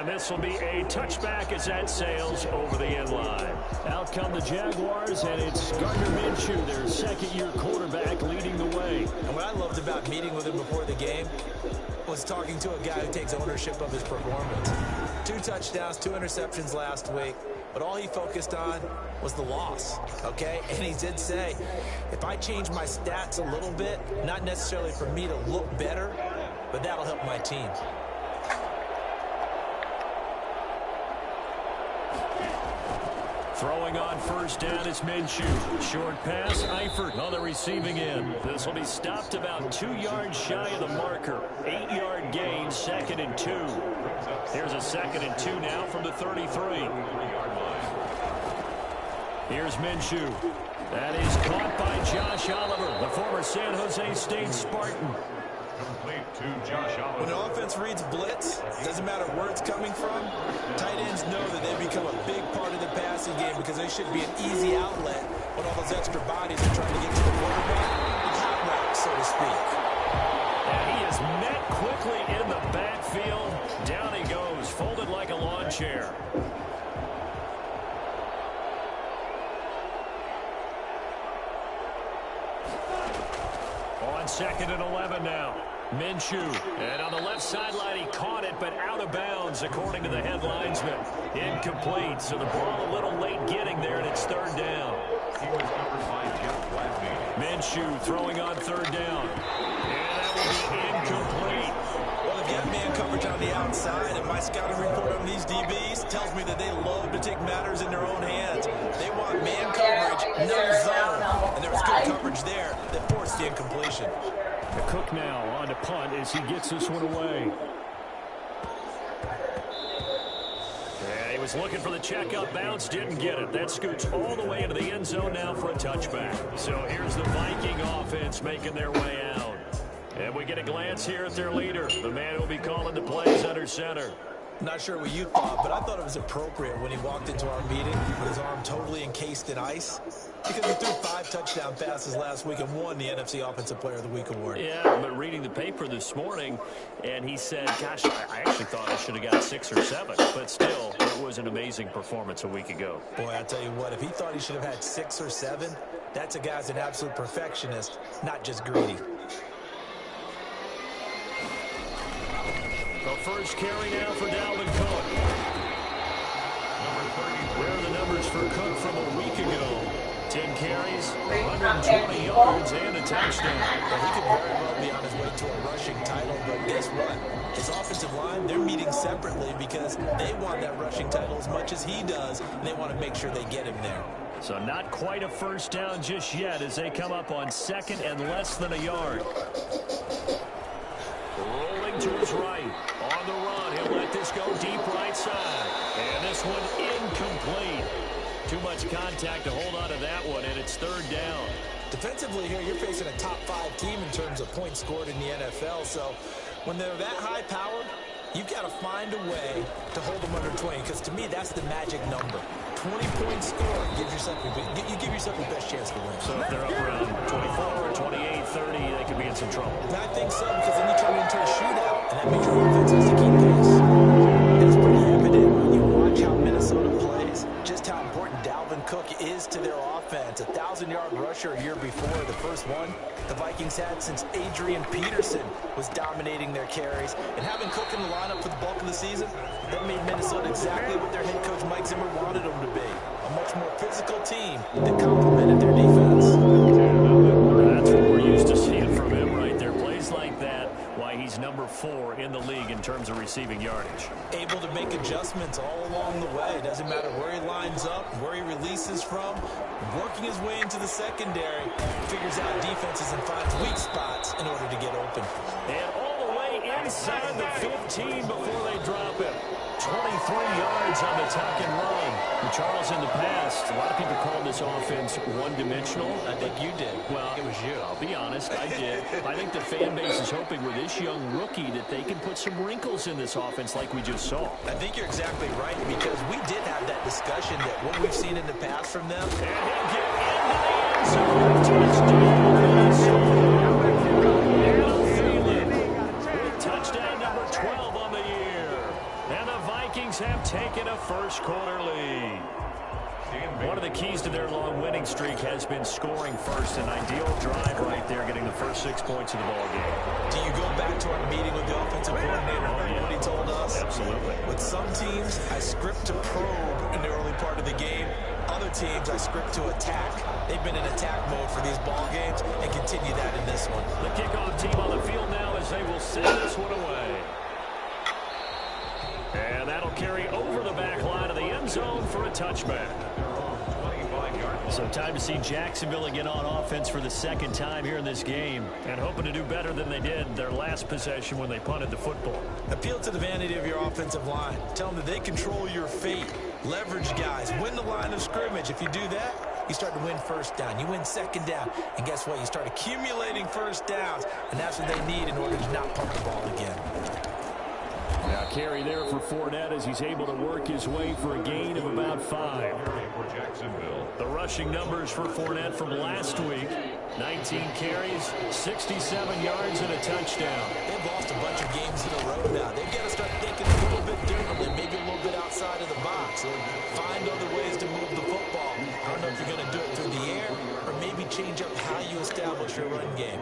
And this will be a touchback as that sails over the end line. Out come the Jaguars, and it's Gardner Minshew, their second-year quarterback, leading the way. And what I loved about meeting with him before the game was talking to a guy who takes ownership of his performance. 2 touchdowns, 2 interceptions last week, but all he focused on was the loss, okay? And he did say, if I change my stats a little bit, not necessarily for me to look better, but that'll help my team. Throwing on first down is Minshew. Short pass, Eifert on the receiving end. This will be stopped about 2 yards shy of the marker. 8-yard gain, 2nd and 2. Here's a 2nd and 2 now from the 33. Here's Minshew. That is caught by Josh Oliver, the former San Jose State Spartan. When the offense reads blitz, doesn't matter where it's coming from, tight ends know that they become a big part of the passing game because they should be an easy outlet when all those extra bodies are trying to get to the quarterback. A hot route, so to speak. And he is met quickly in the backfield. Down he goes, folded like a lawn chair. On 2nd and 11 now. Minshew, and on the left sideline he caught it, but out of bounds according to the headlinesman. Incomplete, so the ball a little late getting there, and it's 3rd down. Minshew throwing on 3rd down, and that will be incomplete. Well, if you have man coverage on the outside, and my scouting report on these DBs tells me that they love to take matters in their own hands. They want man coverage, no zone, and there was good coverage there that forced the incompletion. The Cook now on to punt as he gets this one away. And he was looking for the checkup bounce, didn't get it. That scoots all the way into the end zone now for a touchback. So here's the Viking offense making their way out. And we get a glance here at their leader, the man who will be calling the plays under center. Not sure what you thought, but I thought it was appropriate when he walked into our meeting with his arm totally encased in ice, because he threw 5 touchdown passes last week and won the NFC Offensive Player of the Week award. Yeah, but reading the paper this morning, and he said, gosh, I actually thought I should have got 6 or 7, but still, it was an amazing performance a week ago. Boy, I tell you what, if he thought he should have had 6 or 7, that's a guy's an absolute perfectionist, not just greedy. The first carry now for Dalvin Cook. Where are the numbers for Cook from a week ago? 10 carries, 120 yards, and a touchdown. Well, he could very well be on his way to a rushing title, but guess what? His offensive line, they're meeting separately because they want that rushing title as much as he does, and they want to make sure they get him there. So not quite a first down just yet as they come up on 2nd and less than a yard. Rolling to his right. On the run, he'll let this go deep right side. And this one incomplete. Too much contact to hold on to that one, and it's 3rd down. Defensively here, you're facing a top 5 team in terms of points scored in the NFL. So when they're that high powered, you've got to find a way to hold them under 20, because to me, that's the magic number. 20-point score, you give yourself your best chance to win. So if they're up around 24, 28, 30, they could be in some trouble. And I think so, because then you turn it into a shootout, and that means your offense has to keep pace. It's pretty evident when you watch how Minnesota plays, just how important Dalvin Cook is to their offense. A 1,000-yard rusher a year before, the first one the Vikings had since Adrian Peterson was dominating their carries. And having Cook in the lineup for the bulk of the season, that made Minnesota exactly what their head coach Mike Zimmer wanted them to be. A much more physical team that complemented their defense. That's what we're used to seeing from him right there. Plays like that, why he's number 4 in the league in terms of receiving yardage. Able to make adjustments all along the way. Doesn't matter where he lines up, where he releases from. Working his way into the secondary, figures out defenses and finds weak spots in order to get open. And all the way inside the 15 before they drop him. 23 yards on the tuck and run. And Charles, in the past, a lot of people called this offense one-dimensional. I think you did. Well, it was you. I'll be honest, I did. I think the fan base is hoping with this young rookie that they can put some wrinkles in this offense like we just saw. I think you're exactly right, because we did have that discussion that what we've seen in the past from them. And he'll get into the end zone. Touchdown, Minnesota. Adam Thielen with touchdown number 12 on the year. And the Vikings Vikings have taken a first-quarter lead. One of the keys to their long winning streak has been scoring first. An ideal drive right there, getting the first 6 points of the ball game. Do you go back to our meeting with the offensive coordinator? Remember what he told us? Absolutely. With some teams, I script to probe in the early part of the game. Other teams, I script to attack. They've been in attack mode for these ball games and continue that in this one. The kickoff team on the field now as they will send this one away. And that'll carry over the back line of the end zone for a touchback. So time to see Jacksonville again on offense for the second time here in this game, and hoping to do better than they did their last possession when they punted the football. Appeal to the vanity of your offensive line. Tell them that they control your fate. Leverage guys. Win the line of scrimmage. If you do that, you start to win first down. You win second down. And guess what? You start accumulating first downs, and that's what they need in order to not punt the ball again. Now carry there for Fournette as he's able to work his way for a gain of about 5. The rushing numbers for Fournette from last week: 19 carries, 67 yards, and a touchdown. They've lost a bunch of games in a row now. They've got to start thinking a little bit differently, maybe a little bit outside of the box, or find other ways to move the football. I don't know if you're going to do it through the air, or maybe change up how you establish your run game.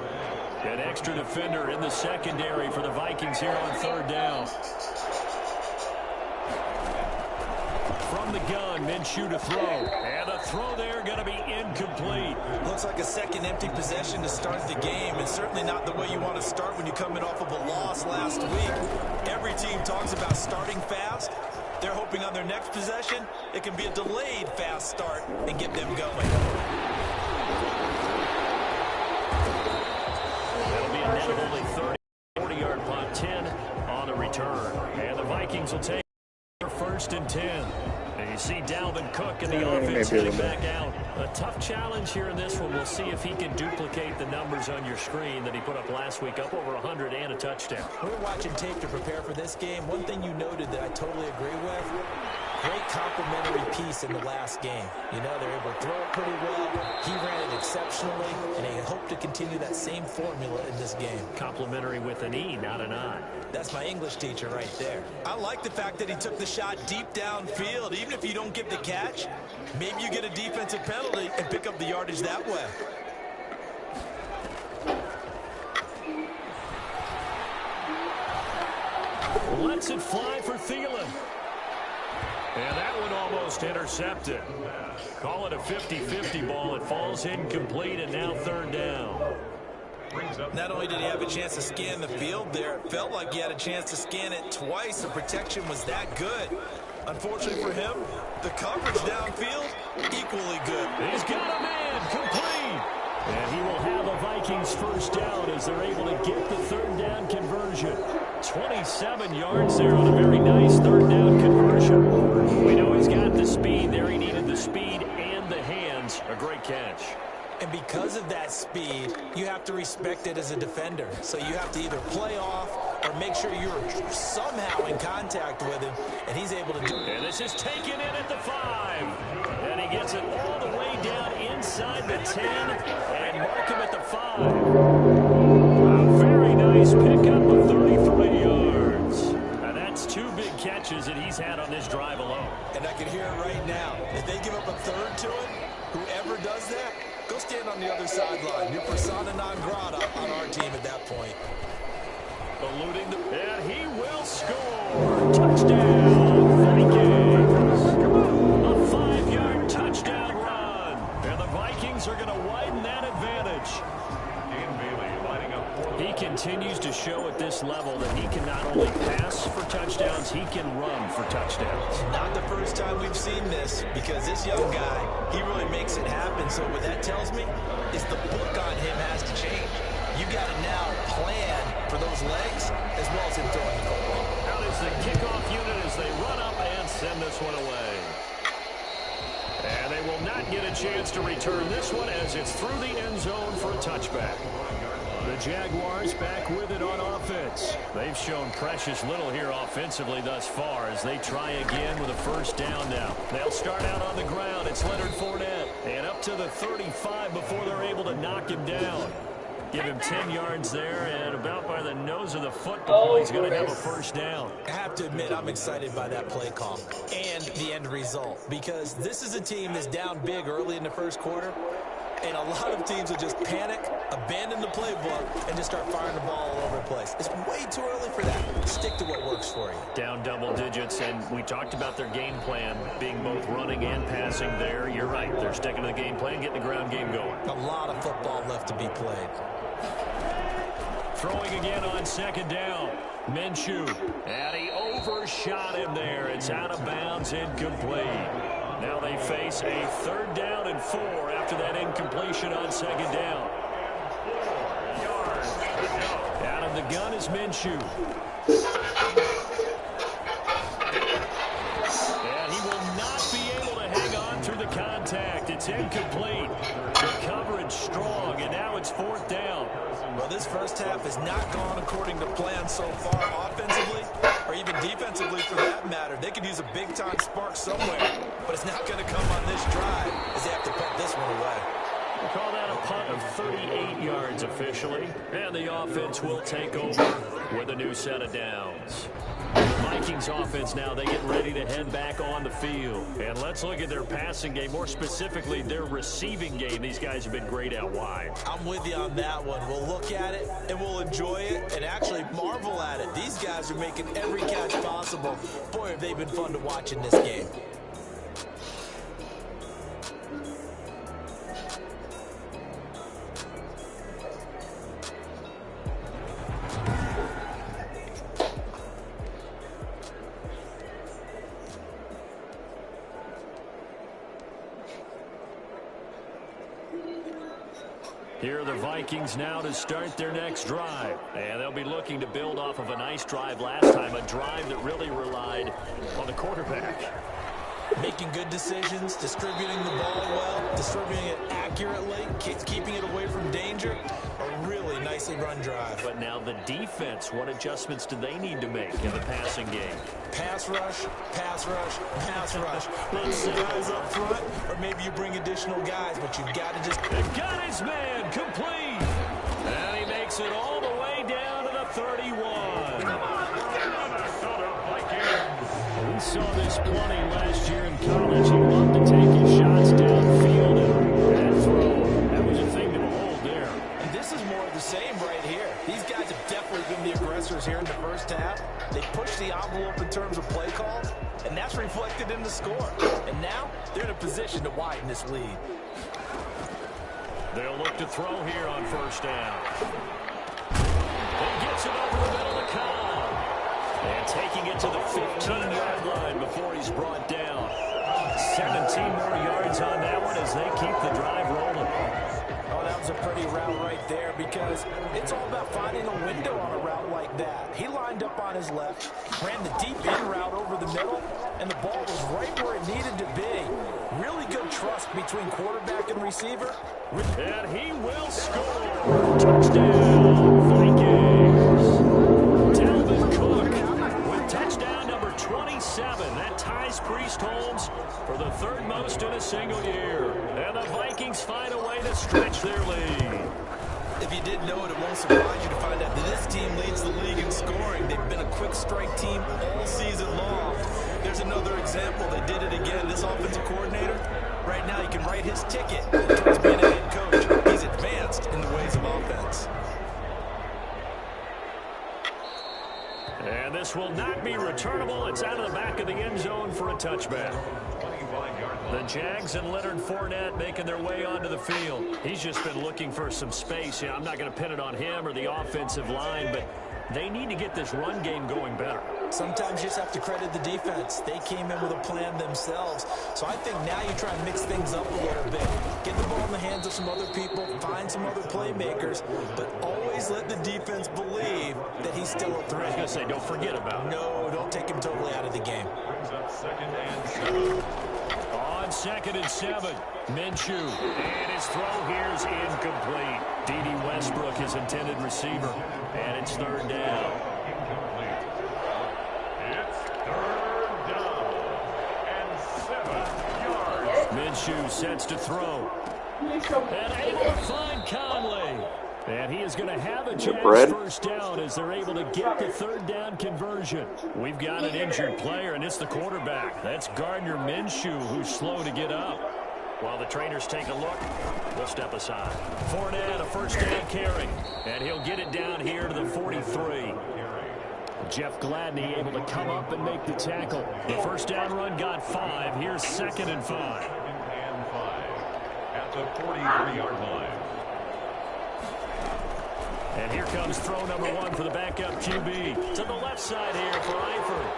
An extra defender in the secondary for the Vikings here on third down. From the gun, Minshew to throw. And the throw there going to be incomplete. Looks like a second empty possession to start the game, and certainly not the way you want to start when you're coming off of a loss last week. Every team talks about starting fast. They're hoping on their next possession, it can be a delayed fast start and get them going. Only 30, 40-yard punt, 10 on the return. And the Vikings will take their 1st and 10. And you see Dalvin Cook in the offense heading back out. A tough challenge here in this one. We'll see if he can duplicate the numbers on your screen that he put up last week, up over 100 and a touchdown. We're watching tape to prepare for this game. One thing you noted that I totally agree with, great complimentary piece in the last game. You know, they're able to throw it pretty well. He ran it exceptionally, and they hope to continue that same formula in this game. Complimentary with an E, not an I. That's my English teacher right there. I like the fact that he took the shot deep downfield. Even if you don't get the catch, maybe you get a defensive penalty and pick up the yardage that way. Lets it fly for Thielen. And that one almost intercepted. Call it a 50-50 ball. It falls incomplete, and now third down. Not only did he have a chance to scan the field there, it felt like he had a chance to scan it twice. The protection was that good. Unfortunately for him, the coverage downfield, equally good. He's got a man, complete. And he will have a Vikings first down as they're able to get the third down conversion. 27 yards there on a very nice third down conversion. We know he's got the speed there. He needed the speed and the hands. A great catch. And because of that speed, you have to respect it as a defender. So you have to either play off or make sure you're somehow in contact with him, and he's able to do it. And this is taken in at the 5. And he gets it all the way down inside the 10 and mark him at the 5. A very nice pickup of 33 yards. And that's 2 big catches that he's had on this drive alone. And I can hear it right now. If they give up a third to him, whoever does that, go stand on the other sideline. You're persona non grata on our team at that point. Eluding the... And he will score. Touchdown, Vikings. A 5-yard touchdown run. And the Vikings are going to widen that advantage. He continues to show at this level that he can not only pass for touchdowns, he can run for touchdowns. Not the first time we've seen this, because this young guy, he really makes it happen. So what that tells me is the book on him has to change. You got to now plan for those legs as well as him throwing the football. Out is the kickoff unit as they run up and send this one away. And they will not get a chance to return this one as it's through the end zone for a touchback. The Jaguars back with it on offense. They've shown precious little here offensively thus far as they try again with a first down now. They'll start out on the ground. It's Leonard Fournette. And up to the 35 before they're able to knock him down. Give him 10 yards there, and about by the nose of the football, he's going to have a first down. I have to admit, I'm excited by that play call and the end result, because this is a team that's down big early in the first quarter, and a lot of teams will just panic, abandon the playbook, and just start firing the ball all over the place. It's way too early for that. Stick to what works for you. Down double digits, and we talked about their game plan being both running and passing there. You're right. They're sticking to the game plan, getting the ground game going. A lot of football left to be played. Throwing again on second down. Minshew. And he overshot him there. It's out of bounds, incomplete. Now they face a 3rd down and 4 after that incompletion on second down. Out of the gun is Minshew. And he will not be able to hang on through the contact. It's incomplete. The coverage strong, and now it's 4th down. Well, this first half has not gone according to plan so far, offensively or even defensively for that matter. They could use a big-time spark somewhere, but it's not going to come on this drive as they have to punt this one away. We call that a punt of 38 yards officially, and the offense will take over with a new set of downs. Vikings offense now, they get ready to head back on the field. And let's look at their passing game, more specifically their receiving game. These guys have been great out wide. I'm with you on that one. We'll look at it, and we'll enjoy it, and actually marvel at it. These guys are making every catch possible. Boy, have they been fun to watch in this game. Here are the Vikings now to start their next drive. And they'll be looking to build off of a nice drive last time, a drive that really relied on the quarterback. Making good decisions, distributing the ball well, distributing it accurately, keeping it away from danger. A really nicely run drive. But now the defense, what adjustments do they need to make in the passing game? Pass rush, pass rush, pass rush. Lots guys up front, or maybe you bring additional guys, but you've got to just... They've got his man complete. And he makes it all the way down to the 31. We saw this plenty last year in college. He loved to take his shots downfield and throw. That was a thing to behold there. And this is more of the same right here. These guys have definitely been the aggressors here in the first half. They pushed the envelope in terms of play calls, and that's reflected in the score. And now they're in a position to widen this lead. They'll look to throw here on first down. He gets it over the middle of Cobb. And taking it to the 15-yard line before he's brought down. 17 more yards on that one as they keep the drive rolling. Oh, that was a pretty route right there, because it's all about finding a window on a route like that. He lined up on his left, ran the deep in route over the middle, and the ball was right where it needed to be. Really good trust between quarterback and receiver. And he will score. Touchdown, Vikings. Dalvin Cook with touchdown number 27. That ties Priest Holmes for the 3rd most in a single year. And the Vikings find a way to stretch their lead. If you didn't know it, it won't surprise you to find out that this team leads the league in scoring. They've been a quick strike team all season long. There's another example. They did it again. This offensive coordinator, right now he can write his ticket towards being a head coach. He's advanced in the ways of offense. And this will not be returnable. It's out of the back of the end zone for a touchback. The Jags and Leonard Fournette making their way onto the field. He's just been looking for some space. Yeah, I'm not going to pin it on him or the offensive line, but they need to get this run game going better. Sometimes you just have to credit the defense. They came in with a plan themselves. So I think now you try and mix things up a little bit. Get the ball in the hands of some other people, find some other playmakers, but always let the defense believe that he's still a threat. I was going to say, don't forget about it. No, don't take him totally out of the game. On 2nd and 7, Minshew. And his throw here is incomplete. D.D. Westbrook, his intended receiver. And it's 3rd down. It's 3rd down and 7 yards. Minshew sets to throw. And able to find Conley. And he is going to have a Jags first down as they're able to get the third down conversion. We've got an injured player, and it's the quarterback. That's Gardner Minshew, who's slow to get up. While the trainers take a look, we'll step aside. Fournette, a first down carry, and he'll get it down here to the 43. Jeff Gladney able to come up and make the tackle. The first down run got 5. Here's 2nd and 5. At the 43-yard line. And here comes throw number 1 for the backup QB. To the left side here for Eifert.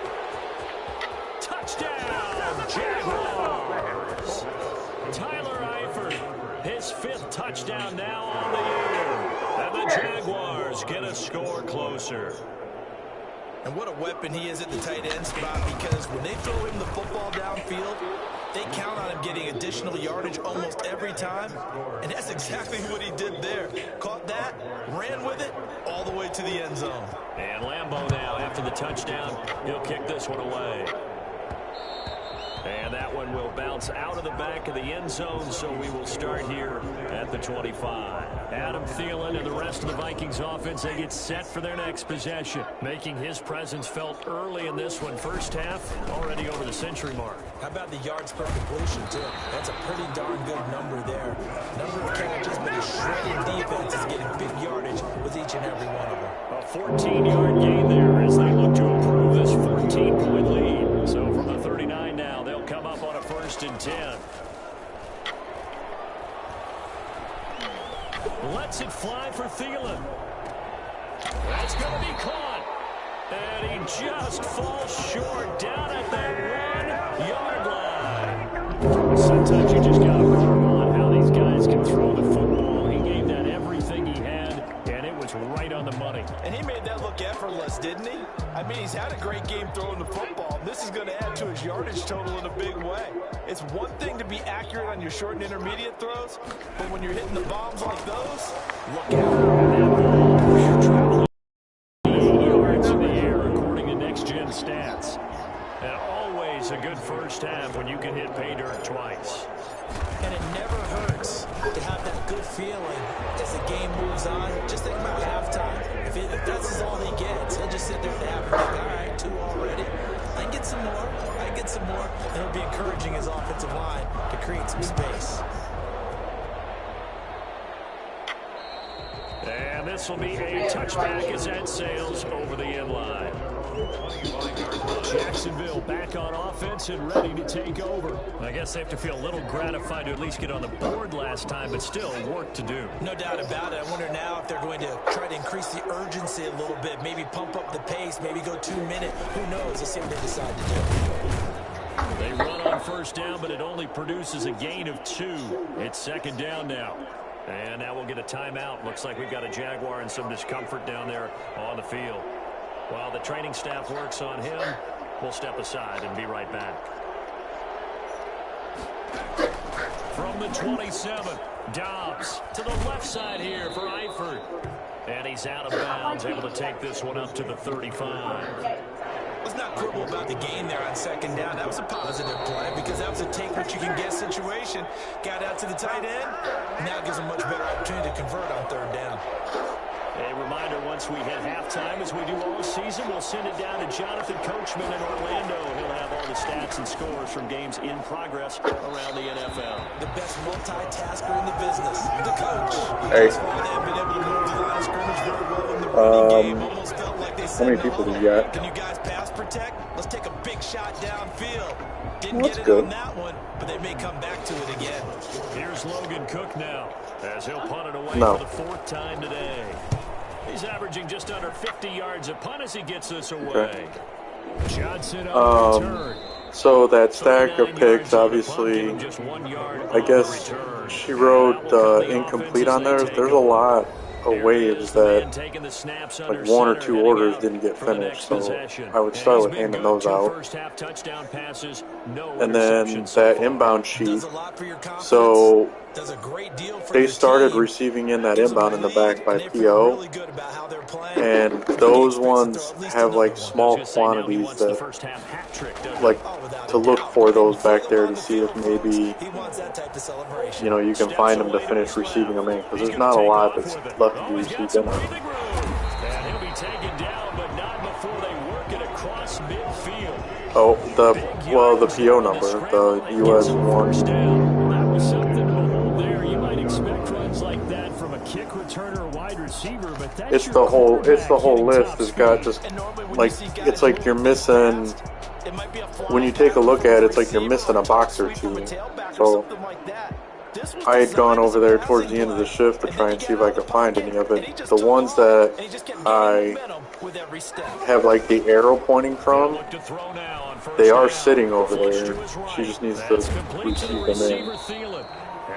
Touchdown, Jaguars! Tyler Eifert, his 5th touchdown now on the year. And the Jaguars get a score closer. And what a weapon he is at the tight end spot, because when they throw him the football downfield, they count on him getting additional yardage almost every time. And that's exactly what he did there. Caught that, ran with it, all the way to the end zone. And Lambeau now, after the touchdown, he'll kick this one away. And that one will bounce out of the back of the end zone, so we will start here at the 25. Adam Thielen and the rest of the Vikings offense, they get set for their next possession, making his presence felt early in this one. First half, already over the century mark. How about the yards per completion, too? That's a pretty darn good number there. Number of catches, but his shredding defense is getting big yardage with each and every one of them. A 14-yard gain there as they look to improve this 14-point lead. So from the 39 now, they'll come up on a 1st and 10. Lets it fly for Thielen. That's going to be caught. And he just falls short down at the 1-yard line. Sometimes you just got to marvel at how these guys can throw the football. He gave that everything he had, and it was right on the money. And he made that look effortless, didn't he? I mean, he's had a great game throwing the football. This is going to add to his yardage total in a big way. It's one thing to be accurate on your short and intermediate throws, but when you're hitting the bombs like those, look out. 8 yards in the air, according to next-gen stats. And always a good first half when you can hit pay dirt twice. And it never hurts to have that good feeling as the game moves on. Just think about halftime. If that's all he gets, he'll just sit there at the half and think, all right, 2 already. I can get some more. I can get some more. And it'll be encouraging his offensive line to create some space. And this will be a touchback as that sails over the end line. Jacksonville back on offense and ready to take over. I guess they have to feel a little gratified to at least get on the board last time, but still work to do. No doubt about it. I wonder now if they're going to try to increase the urgency a little bit, maybe pump up the pace, maybe go 2 minutes. Who knows? Let's see what they decide to do. They run on first down, but it only produces a gain of 2. It's 2nd down now. And now we'll get a timeout. Looks like we've got a Jaguar and some discomfort down there on the field. While the training staff works on him, we'll step aside and be right back. From the 27, Dobbs to the left side here for Eifert. And he's out of bounds, able to take this one up to the 35. Let's not quibble about the gain there on 2nd down. That was a positive play because that was a take-what-you-can-get situation. Got out to the tight end. Now it gives him a much better opportunity to convert on 3rd down. A reminder, once we hit halftime, as we do all season, we'll send it down to Jonathan Coachman in Orlando. He'll have all the stats and scores from games in progress around the NFL. The best multitasker in the business, the coach. Hey. That's why they've been able to move the line of scrimmage very well in the running game. Almost felt like they said, how many people do you got? Can you guys pass protect? Let's take a big shot downfield. Didn't That's get it good on that one, but they may come back to it again. Here's Logan Cook now, as he'll punt it away No. for the 4th time today. He's averaging just under 50 yards a punt as he gets this away. Okay. Johnson on the return. So that stack of picks, obviously, I guess she wrote incomplete on there. There's a lot of waves that like 1 or 2 orders didn't get finished, so I would start with handing those out. And then that inbound sheet, so they started receiving in that inbound in the back by PO, and those ones have like small quantities that like to look for those back there to see if maybe you can find them to finish receiving them in, because there's not a lot that's left Oh, he's UC got some dinner. breathing room. And he'll be taken down, but not before they work it across midfield. Oh, the PO number, the US 1. That was something to behold there. You might expect runs like that from a kick returner or wide receiver, but that's It's the whole list has got just like it's like you're missing. When you take a look at it, it's like you're missing a box or two. So I had gone over there towards the end of the shift to try and see if I could find any of it. The ones that I have like the arrow pointing from, they are sitting over there. She just needs to receive them in.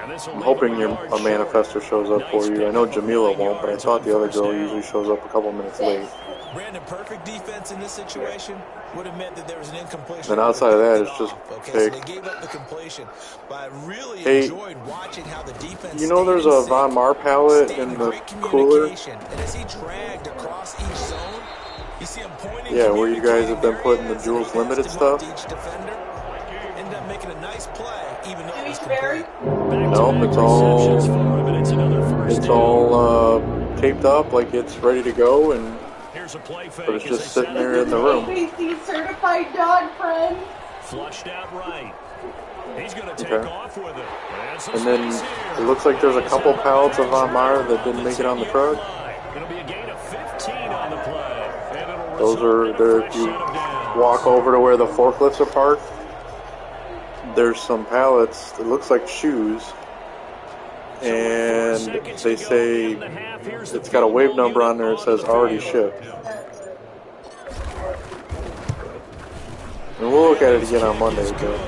I'm hoping a manifester shows up for you. I know Jamila won't, but I thought the other girl usually shows up a couple minutes late. Brandon, perfect defense in this situation would have meant that there was an incompletion. And outside of that, it's just so they gave up the completion. But I really enjoyed watching how the defense. You know, there's a Von Mar pallet in the cooler. And as he dragged across each zone, you see him pointing. Yeah, where you guys have been putting the Jules Limited stuff. Ended up making a nice play, even though it was no, it's all taped up like it's ready to go, and but it's just sitting there in the room. Certified dog friend. Flushed out right. He's going to take off with it. And then it looks like there's a couple pallets of Von Mar that didn't make it on the truck. It'll be a gain of 15 on the play. Those are if you walk over to where the forklifts are parked, there's some pallets. It looks like shoes. And they say it's got a wave number on there. It says already shipped. And we'll look at it again on Monday, but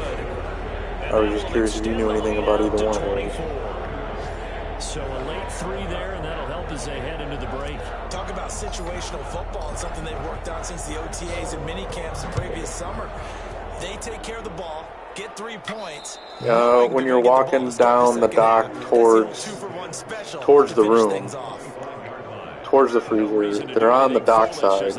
I was just curious if you knew anything about either one of those. So a late 3 there, and that'll help as they head into the break. Talk about situational football and something they've worked on since the OTAs and mini camps the previous summer. They take care of the ball, get 3 points. When you're walking down the dock towards the room, towards the freezer, they're on the dock side.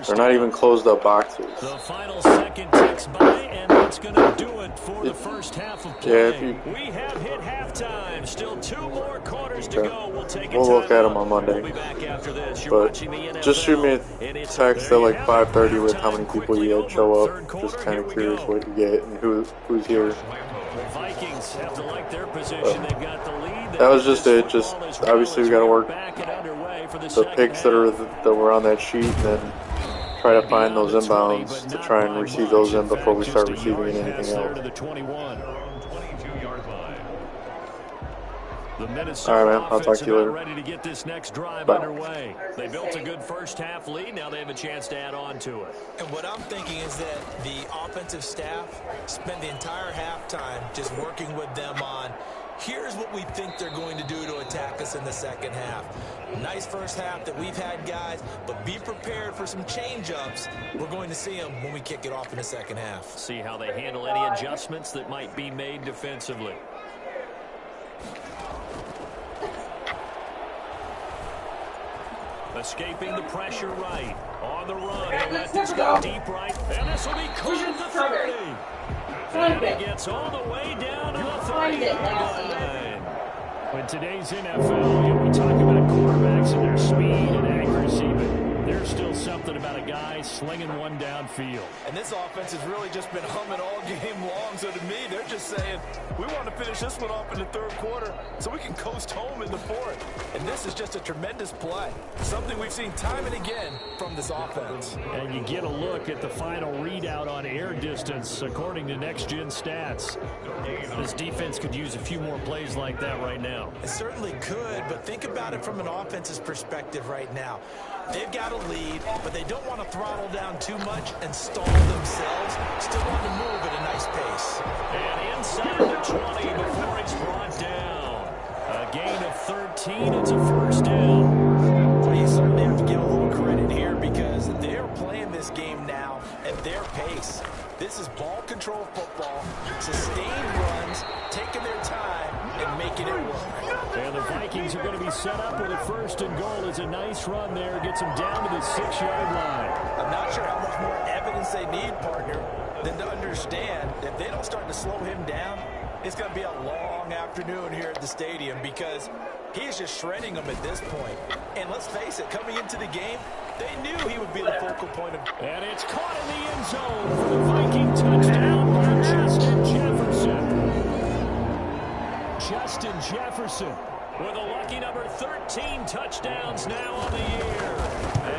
They're not even closed up boxes. The final second ticks by, and that's going to do it for the first half of play. We have hit halftime. Still 2 more quarters to go. We'll look at them on Monday. We'll be back after this. But just shoot me a text at like 5:30 with how many people you had show up. Just kind of curious what you get and who's here. The Vikings have to like their position. They've got the lead. That was just it. Just obviously we got to work the picks that were on that sheet, and then try to find those inbounds to try and receive those in before we start receiving anything else. All right, man. I'll talk to you later. Ready to get this next drive Bye. underway. They built a good first half lead. Now they have a chance to add on to it. And what I'm thinking is that the offensive staff spent the entire halftime just working with them on here's what we think they're going to do to attack us in the second half. Nice first half that we've had, guys, but be prepared for some change-ups. We're going to see them when we kick it off in the second half. See how they handle any adjustments that might be made defensively. Escaping the pressure right. On the run. He'll let this go deep right. And this will be caught at the 30. And he gets all the way down to the 30-yard line. In today's NFL, we talk about quarterbacks and their speed and accuracy, but there's still something about a guy slinging one downfield. And this offense has really just been humming all game long. So to me, they're just saying, we want to finish this one off in the third quarter so we can coast home in the fourth. And this is just a tremendous play. Something we've seen time and again from this offense. And you get a look at the final readout on air distance according to Next Gen Stats. This defense could use a few more plays like that right now. It certainly could, but think about it from an offense's perspective right now. They've got a lead, but they don't want to throttle down too much and stall themselves. Still want to move at a nice pace. And inside the 20 before it's brought down. A gain of 13. It's a first down. Well, you certainly have to give a little credit here because they're playing this game now at their pace. This is ball control football, sustained runs, taking their time, and making it work. And the Vikings are going to be set up with a first and goal. It's a nice run there. Gets them down to the 6-yard line. I'm not sure how much more evidence they need, partner, than to understand that if they don't start to slow him down, It's going to be a long afternoon here at the stadium because he's just shredding them at this point. And let's face it, coming into the game, they knew he would be the focal point of... And it's caught in the end zone for the Viking touchdown by Justin Jefferson. Justin Jefferson with a lucky number 13 touchdowns now on the year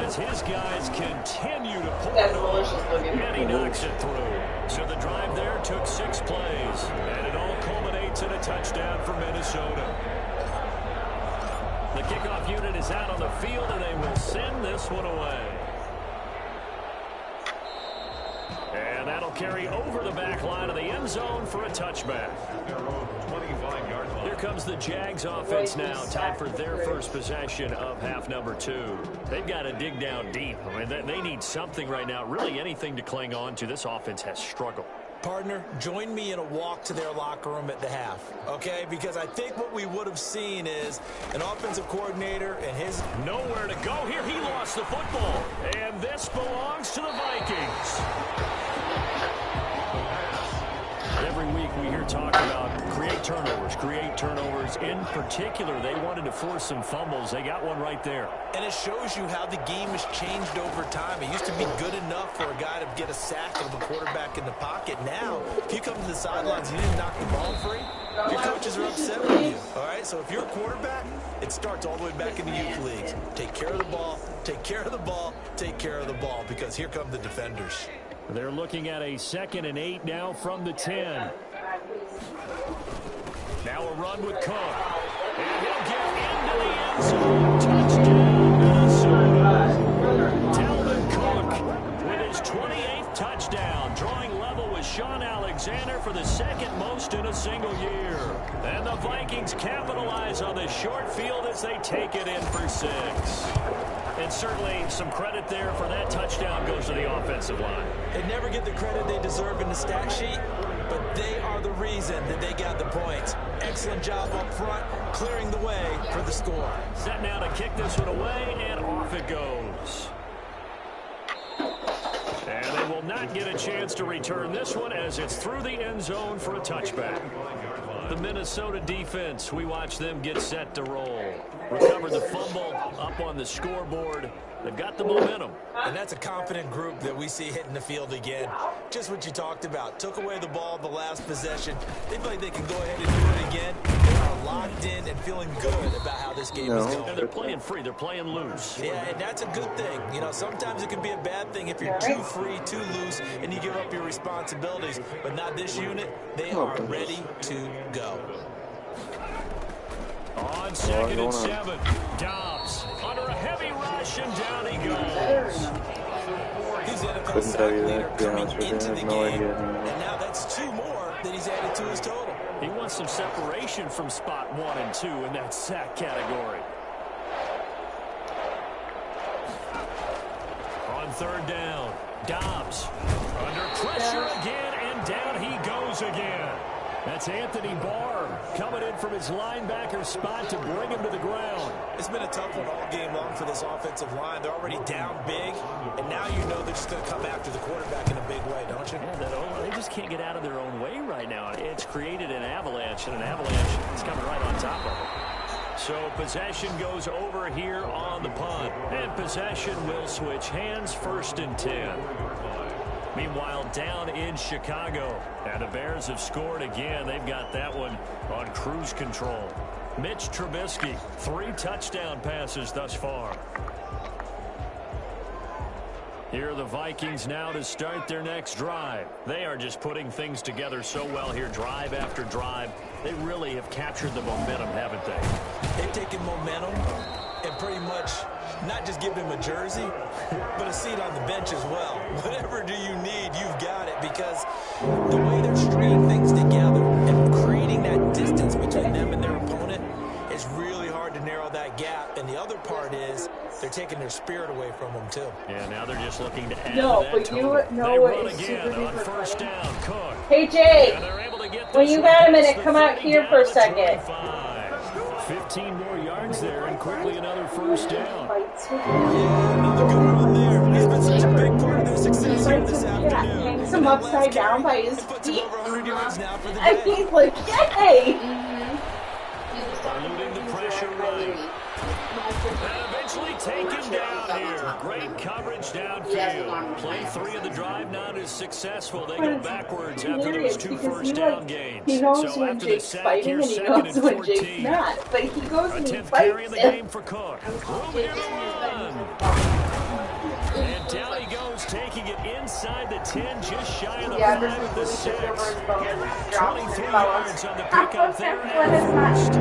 as his guys continue to pull it on, and he knocks it through. So the drive there took 6 plays, and it all culminates in a touchdown for Minnesota. The kickoff unit is out on the field, and they will send this one away. And that'll carry over the back line of the end zone for a touchback. Here comes the Jags offense now, time for their first possession of half number 2. They've got to dig down deep. I mean, they need something right now, really anything to cling on to. This offense has struggled. Partner, join me in a walk to their locker room at the half, okay? Because I think what we would have seen is an offensive coordinator and his... Nowhere to go here. He lost the football. And this belongs to the Vikings. Every week we hear talk about create turnovers. In particular, they wanted to force some fumbles. They got one right there. And it shows you how the game has changed over time. It used to be good enough for a guy to get a sack of a quarterback in the pocket. Now, if you come to the sidelines and you didn't knock the ball free, your coaches are upset with you. All right, so if you're a quarterback, it starts all the way back in the youth leagues. Take care of the ball, take care of the ball, take care of the ball, because here come the defenders. They're looking at a 2nd and 8 now from the 10. Now a run with Cook. And he'll get into the end zone. Touchdown, Minnesota. Dalvin Cook with his 28th touchdown, drawing level with Sean Alexander for the 2nd most in a single year. And the Vikings capitalize on this short field as they take it in for 6. And certainly some credit there for that touchdown goes to the offensive line. They never get the credit they deserve in the stat sheet, but they are the reason that they got the points. Excellent job up front, clearing the way for the score. Set now to kick this one away, and off it goes. And they will not get a chance to return this one as it's through the end zone for a touchback. The Minnesota defense, we watch them get set to roll. Recovered the fumble, up on the scoreboard. They've got the momentum. And that's a confident group that we see hitting the field again. Just what you talked about. Took away the ball the last possession. They feel like they can go ahead and do it again. They are locked in and feeling good about how this game is going. And they're playing free. They're playing loose. Yeah, and that's a good thing. You know, sometimes it can be a bad thing if you're too free, too loose, and you give up your responsibilities. But not this unit. They are ready to go. On 2nd and 7, Dobbs under a heavy rush, and down he goes. He's NFL sack leader coming into the game, and now that's 2 more that he's added to his total. He wants some separation from spot 1 and 2 in that sack category. On 3rd down, Dobbs under pressure again, and down he goes again. That's Anthony Barr coming in from his linebacker spot to bring him to the ground. It's been a tough one all game long for this offensive line. They're already down big, and now you know they're just going to come after the quarterback in a big way, don't you? Yeah, they just can't get out of their own way right now. It's created an avalanche, and an avalanche is coming right on top of it. So possession goes over here on the punt, and possession will switch hands, 1st and 10. Meanwhile, down in Chicago, and the Bears have scored again. They've got that one on cruise control. Mitch Trubisky, 3 touchdown passes thus far. Here are the Vikings now to start their next drive. They are just putting things together so well here, drive after drive. They really have captured the momentum, haven't they? They've taken momentum and pretty much not just give him a jersey, but a seat on the bench as well. Whatever do you need, you've got it, because the way they're stringing things together and creating that distance between them and their opponent is really hard to narrow that gap. And the other part is they're taking their spirit away from them, too. Yeah, now they're just looking to add no, to that but total. You know they run it's again super on 1st down. Cook. Hey, Jake, And they're able to get when you got a minute, come out here for a second. 15 more yards there, and quickly another 1st down. Yeah, another good run there. He's been such a big part of their success here this afternoon. him upside down by his feet. And he's like, yay! Eluding the pressure right. And eventually taken down here. Great coverage downfield. Play 3 of the drive not as successful. They go backwards after those 2 first down gains. He knows when Jake's fighting and he knows when Jake's not. But he goes and he fights the game for Cook. Room here to run. And down he goes, taking it inside the 10, just shy of the 5 of the 6. 23 yards on the pickup there at first.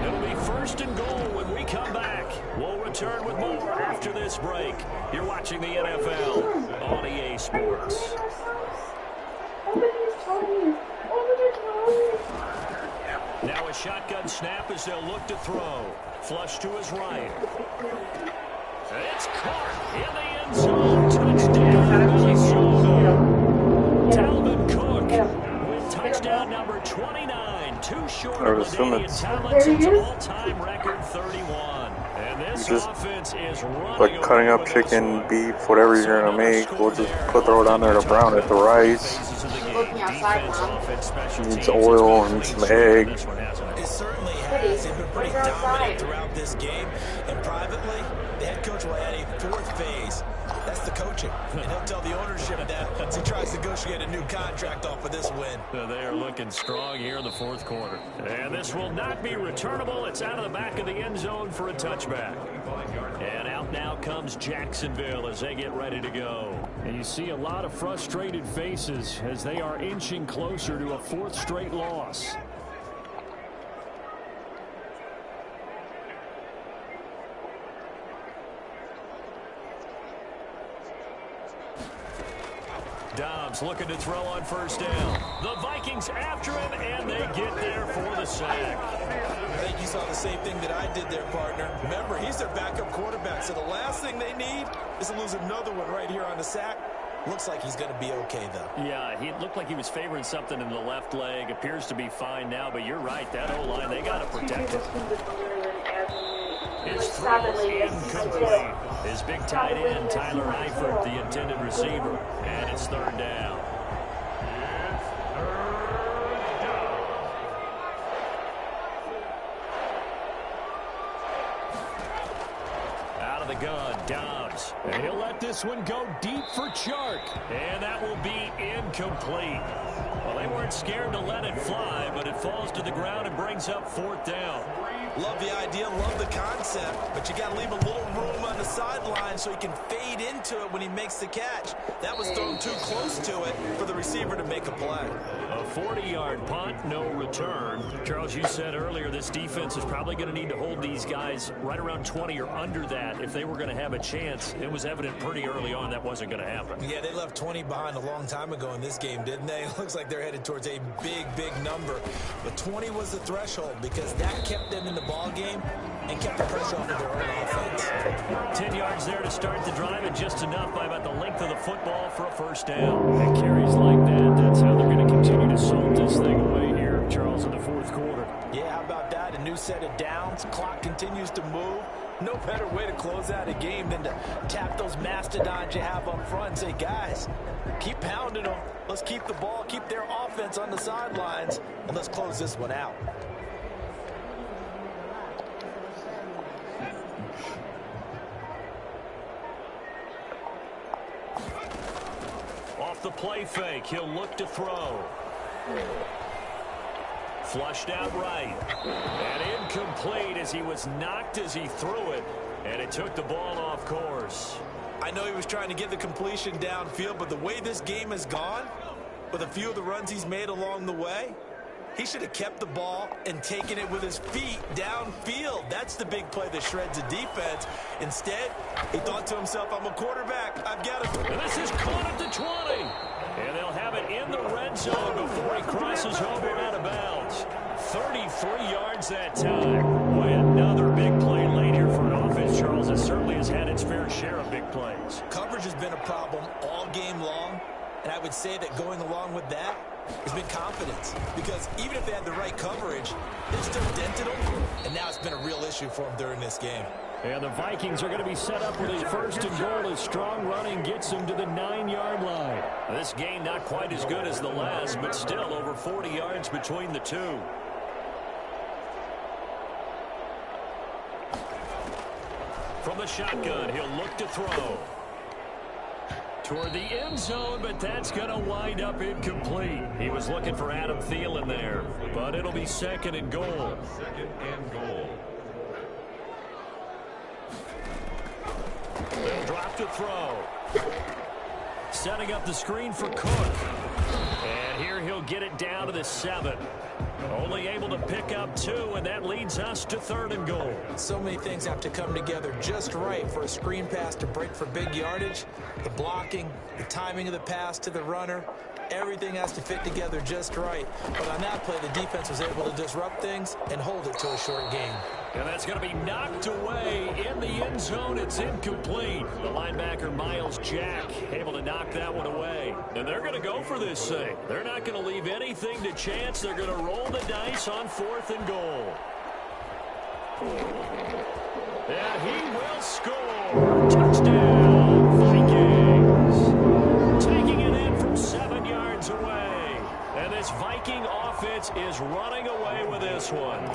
It'll be 1st and goal when we come back. We'll return with more after this break. You're watching the NFL on EA Sports. Now a shotgun snap as they'll look to throw. Flush to his right. It's caught in the end zone. Touchdown, Minnesota. Dalvin Cook with touchdown number 29. Too short of LaDainian Tomlinson's all-time record 31. And this offense is running like cutting up chicken, beef, whatever you're going to make. We'll just throw it on there to brown it, the rice. Needs oil and some egg. It certainly has. They've been pretty dominant throughout this game. And privately, the head coach will add a 4th phase. That's the coaching. And he'll tell the ownership that as he tries to negotiate a new contract off of this win. They are looking strong here in the 4th quarter. And this will not be returnable. It's out of the back of the end zone for a touchback. And out now comes Jacksonville as they get ready to go. And you see a lot of frustrated faces as they are inching closer to a 4th straight loss. Dobbs looking to throw on 1st down. The Vikings after him, and they get there for the sack. I think you saw the same thing that I did there, partner. Remember, he's their backup quarterback, so the last thing they need is to lose another one right here on the sack. Looks like he's going to be okay, though. Yeah, he looked like he was favoring something in the left leg. Appears to be fine now, but you're right. That O-line, they got to protect it. His throw incomplete. His big tight end, Tyler Eifert, the intended receiver. And it's 3rd down. Out of the gun, Dobbs. And he'll let this one go deep for Chark. And that will be incomplete. Well, they weren't scared to let it fly, but it falls to the ground and brings up 4th down. Love the idea, love the concept, but you got to leave a little room on the sideline so he can fade into it when he makes the catch. That was thrown too close to it for the receiver to make a play. A 40-yard punt, no return. Charles, you said earlier this defense is probably going to need to hold these guys right around 20 or under that if they were going to have a chance. It was evident pretty early on that wasn't going to happen. Yeah, they left 20 behind a long time ago in this game, didn't they? It looks like they're headed towards a big, big number. But 20 was the threshold because that kept them in the ball game and kept the pressure off of their own offense. 10 yards there to start the drive, and just enough by about the length of the football for a 1st down. And carries like that, that's how they're going to continue to salt this thing away here, Charles, in the 4th quarter. Yeah, how about that? A new set of downs. Clock continues to move. No better way to close out a game than to tap those mastodons you have up front and say, guys, keep pounding them. Let's keep the ball, keep their offense on the sidelines, and let's close this one out. Off the play fake, he'll look to throw. Flushed out right. And incomplete as he was knocked as he threw it. And it took the ball off course. I know he was trying to get the completion downfield, but the way this game has gone, with a few of the runs he's made along the way, he should have kept the ball and taken it with his feet downfield. That's the big play that shreds the defense. Instead, he thought to himself, I'm a quarterback. I've got to. And this is caught at the 20. And they'll have it in the red zone before he crosses over out of bounds. 33 yards that time. Boy, another big play late here for an offense, Charles, that certainly has had its fair share of big plays. Coverage has been a problem all game long. And I would say that going along with that has been confidence. Because even if they had the right coverage, they still dented them. And now it's been a real issue for them during this game. And the Vikings are going to be set up with a first and goal as strong running gets them to the 9-yard line. This gain not quite as good as the last, but still over 40 yards between the two. From the shotgun, he'll look to throw. Toward the end zone, but that's going to wind up incomplete. He was looking for Adam Thielen there, but it'll be second and goal. Second and goal. They'll drop to throw. Setting up the screen for Cook. And here he'll get it down to the 7. Only able to pick up 2, and that leads us to third and goal. So many things have to come together just right for a screen pass to break for big yardage. The blocking, the timing of the pass to the runner, everything has to fit together just right. But on that play, the defense was able to disrupt things and hold it to a short gain. And that's going to be knocked away in the end zone. It's incomplete. The linebacker, Miles Jack, able to knock that one away. And they're going to go for this thing. They're not going to leave anything to chance. They're going to roll the dice on fourth and goal. And he will score. Touchdown, Vikings. Taking it in from 7 yards away. And this Viking offense is running away with this one.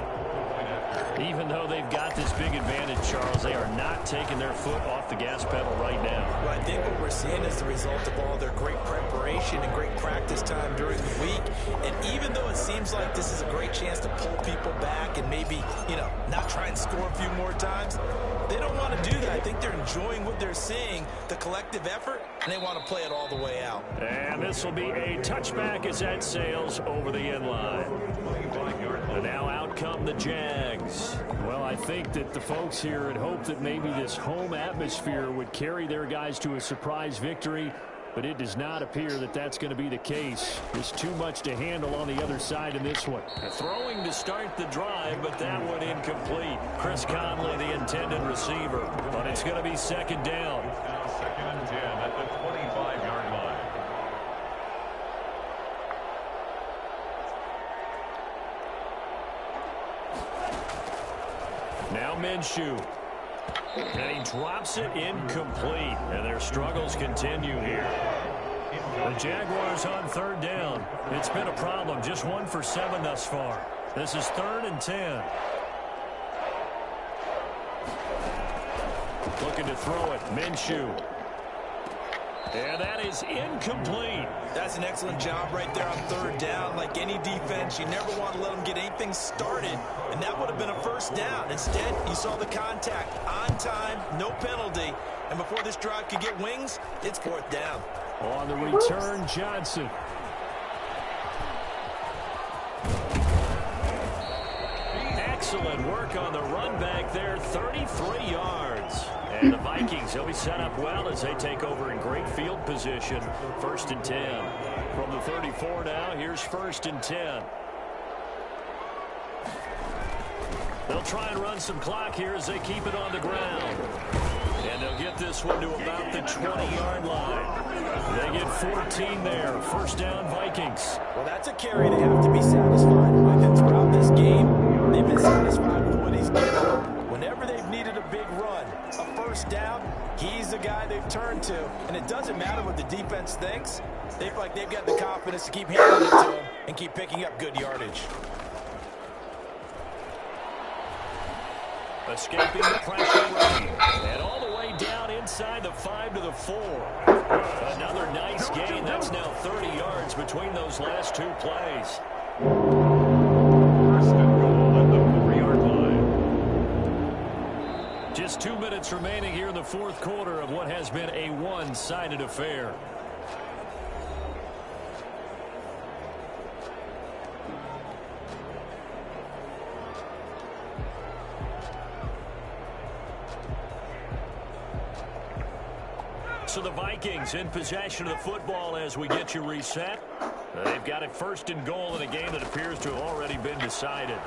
Even though they've got this big advantage, Charles, they are not taking their foot off the gas pedal right now. Well, I think what we're seeing is the result of all their great preparation and great practice time during the week. And even though it seems like this is a great chance to pull people back and maybe, not try and score a few more times, they don't want to do that. I think they're enjoying what they're seeing, the collective effort, and they want to play it all the way out. And this will be a touchback as that sails over the end line. And now out come the Jags. Well, I think that the folks here had hoped that maybe this home atmosphere would carry their guys to a surprise victory, but it does not appear that that's going to be the case. There's too much to handle on the other side in this one. Throwing to start the drive, but that one incomplete. Chris Conley, the intended receiver, but it's going to be second down. Now second and 10 at the 25-yard line. Now Minshew. And he drops it incomplete. And their struggles continue here. The Jaguars on third down. It's been a problem. Just 1 for 7 thus far. This is third and 10. Looking to throw it. Minshew. And that is incomplete. That's an excellent job right there on third down. Like any defense, you never want to let them get anything started, and that would have been a first down. Instead, you saw the contact on time, no penalty, and before this drive could get wings, it's fourth down. On the return, Johnson. Excellent work on the run back there, 33 yards. And the Vikings, they'll be set up well as they take over in great field position. First and 10. From the 34 now, here's first and 10. They'll try and run some clock here as they keep it on the ground. And they'll get this one to about the 20-yard line. They get 14 there. First down, Vikings. Well, that's a carry they have to be satisfied with. And throughout this game, they've been satisfied with what he's given them. Whenever they've needed a big run, a first down, he's the guy they've turned to. And it doesn't matter what the defense thinks. They feel like they've got the confidence to keep handing it to him and keep picking up good yardage. Escaping the pressure rain. And all the way down inside the 5 to the 4. Another nice gain. That's now 30 yards between those last 2 plays. First and goal at the 4-yard line. Just 2 minutes remaining here in the fourth quarter of what has been a one-sided affair. So the Vikings in possession of the football as we get you reset. They've got it first and goal in a game that appears to have already been decided.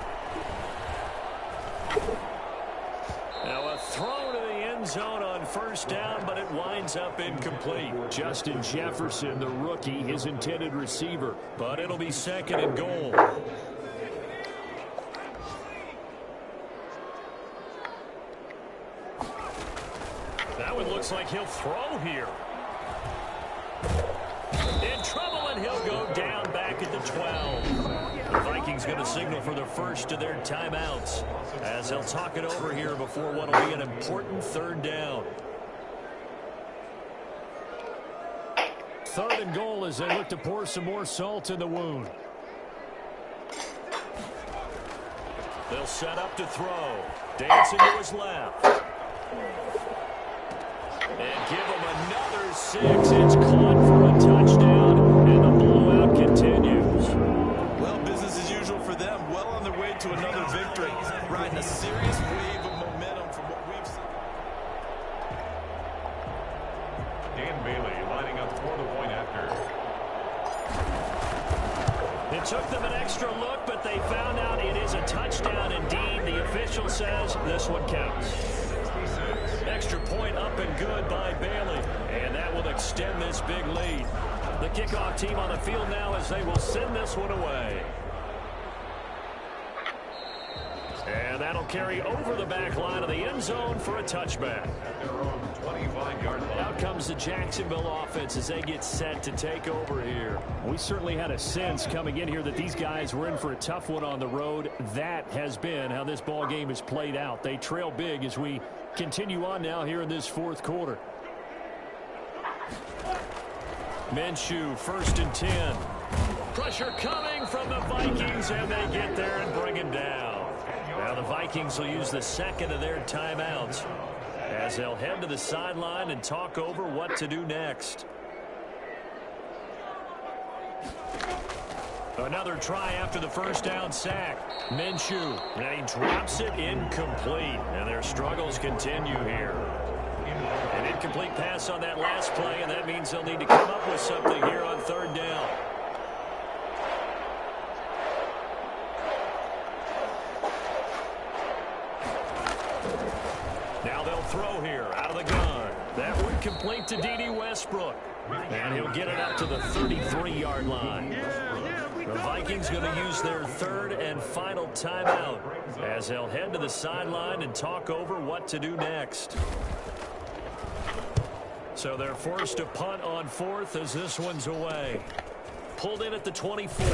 Now a throw to the end zone on first down, but it winds up incomplete. Justin Jefferson, the rookie, his intended receiver. But it'll be second and goal. Looks like he'll throw here. In trouble, and he'll go down back at the 12. The Vikings going to signal for the first of their timeouts as they'll talk it over here before what will be an important third down. Third and goal as they look to pour some more salt in the wound. They'll set up to throw. Dancing to his left. And give him another 6. It's caught for a touchdown, and the blowout continues. Well, business as usual for them. Well on their way to another victory. Riding a serious wave of momentum from what we've seen. Dan Bailey lining up for the point after. It took them an extra look, but they found out it is a touchdown indeed. The official says this one counts. Extra point up and good by Bailey, and that will extend this big lead. The kickoff team on the field now as they will send this one away. And that'll carry over the back line of the end zone for a touchback. At their own 25-yard line. Out comes the Jacksonville offense as they get set to take over here. We certainly had a sense coming in here that these guys were in for a tough one on the road. That has been how this ball game has played out. They trail big as we continue on now here in this fourth quarter. Minshew, 1st and 10. Pressure coming from the Vikings, and they get there and bring him down. Now the Vikings will use the second of their timeouts as they'll head to the sideline and talk over what to do next. Another try after the first down sack. Minshew, and he drops it incomplete, and their struggles continue here. An incomplete pass on that last play, and that means they'll need to come up with something here on third down. Now they'll throw here out of the gun. That would complete to D.D. Westbrook. And he'll get it up to the 33-yard line. The Vikings going to use their third and final timeout as they'll head to the sideline and talk over what to do next. So they're forced to punt on fourth as this one's away. Pulled in at the 24.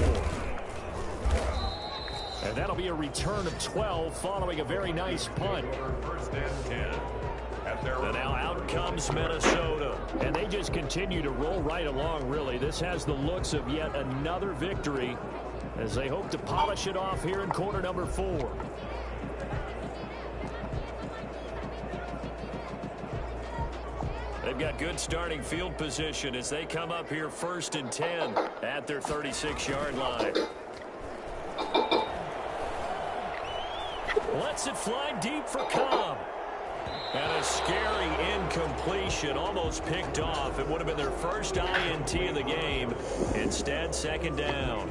And that'll be a return of 12 following a very nice punt. First and 10. And now out comes Minnesota. And they just continue to roll right along, really. This has the looks of yet another victory as they hope to polish it off here in quarter number 4. They've got good starting field position as they come up here 1st and 10 at their 36-yard line. Lets it fly deep for Cobb. And a scary incompletion, almost picked off. It would have been their first INT of the game. Instead, second down.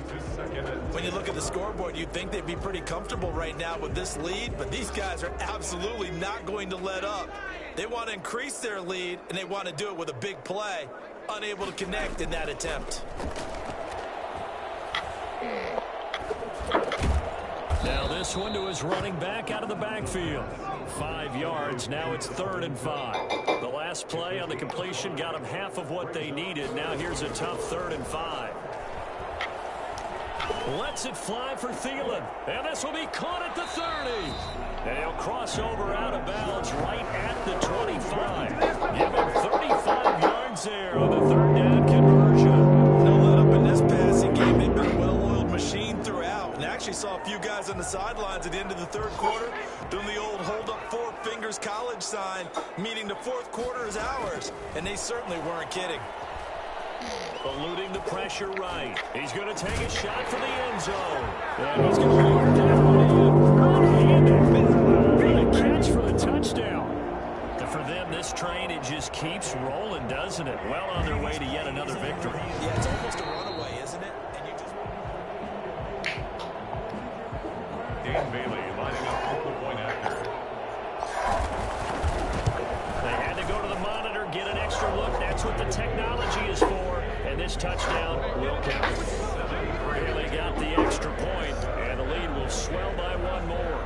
When you look at the scoreboard, you'd think they'd be pretty comfortable right now with this lead, but these guys are absolutely not going to let up. They want to increase their lead, and they want to do it with a big play. Unable to connect in that attempt. Now this one to his running back out of the backfield. 5 yards. Now it's 3rd and 5. The last play on the completion got them half of what they needed. Now here's a tough 3rd and 5. Lets it fly for Thielen. And this will be caught at the 30. And he'll cross over out of bounds right at the 25. Give him 35 yards there on the 3rd down conversion. No let up in this passing game. They've been a well-oiled machine throughout. And actually saw a few guys on the sidelines at the end of the third quarter doing the old hold up 4 fingers college sign, meaning the fourth quarter is ours. And they certainly weren't kidding. Eluding the pressure right. He's going to take a shot for the end zone. And he's going to work that one in. The catch for the touchdown. And for them, this train, it just keeps rolling, doesn't it? Well on their way to yet another victory. Yeah, it's almost a runaway, isn't it? And you just... Dan Bailey lining up for the point after. They had to go to the monitor, get an extra look. That's what the technology is for. And this touchdown will count. Bailey got the extra point, and the lead will swell by 1 more.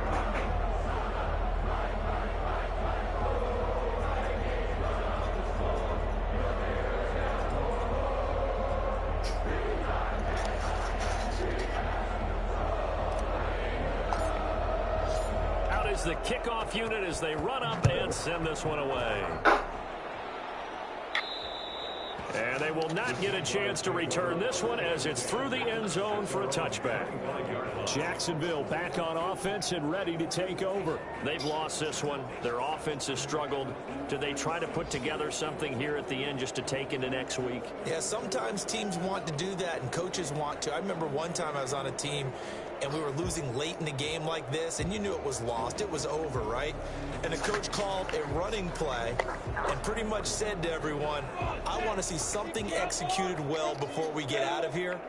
is the kickoff unit as they run up and send this one away. And they will not get a chance to return this one as it's through the end zone for a touchback. Jacksonville back on offense and ready to take over. They've lost this one. Their offense has struggled. Do they try to put together something here at the end just to take into next week? Yeah, sometimes teams want to do that and coaches want to. I remember one time I was on a team and we were losing late in the game like this, and you knew it was lost. It was over, right? And the coach called a running play and pretty much said to everyone, I want to see something executed well before we get out of here.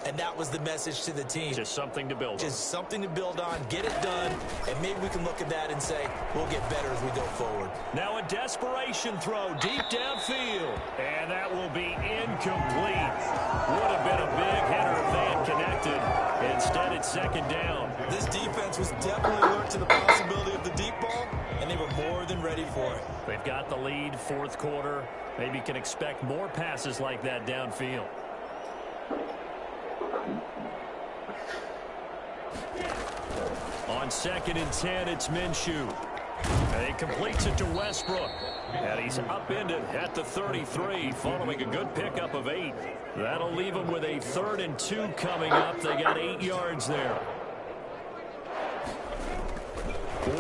And that was the message to the team. Just something to build on. Just something to build on, get it done, and maybe we can look at that and say, we'll get better as we go forward. Now a desperation throw deep downfield. And that will be incomplete. Would have been a big hitter if they had connected. Instead, it's second down. This defense was definitely alert to the possibility of the deep ball, and they were more than ready for it. They've got the lead, fourth quarter. Maybe can expect more passes like that downfield. On 2nd and 10, it's Minshew. And he completes it to Westbrook. And he's upended at the 33, following a good pickup of 8. That'll leave him with a 3rd and 2 coming up. They got 8 yards there.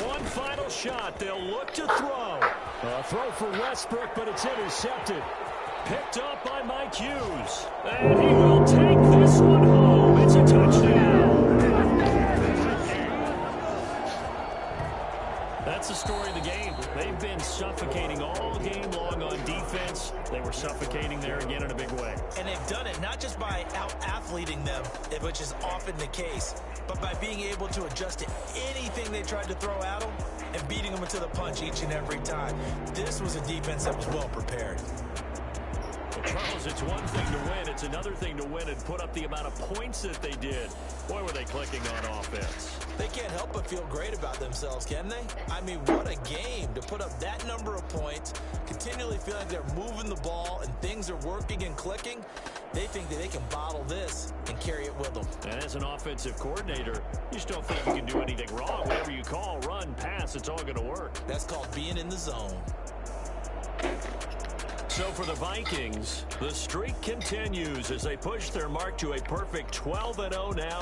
One final shot. They'll look to throw. A throw for Westbrook, but it's intercepted. Picked up by Mike Hughes. And he will take this one home. It's a touchdown. That's the story of the game. They've been suffocating all game long on defense. They were suffocating there again in a big way. And they've done it not just by out-athleting them, which is often the case, but by being able to adjust to anything they tried to throw at them and beating them into the punch each and every time. This was a defense that was well prepared. Well, Charles, it's one thing to win. It's another thing to win and put up the amount of points that they did. Boy, were they clicking on offense. They can't help but feel great about themselves, can they? I mean, what a game to put up that number of points, continually feel like they're moving the ball and things are working and clicking. They think that they can bottle this and carry it with them. And as an offensive coordinator, you just don't think you can do anything wrong. Whatever you call, run, pass, it's all going to work. That's called being in the zone. So for the Vikings, the streak continues as they push their mark to a perfect 12-0 now.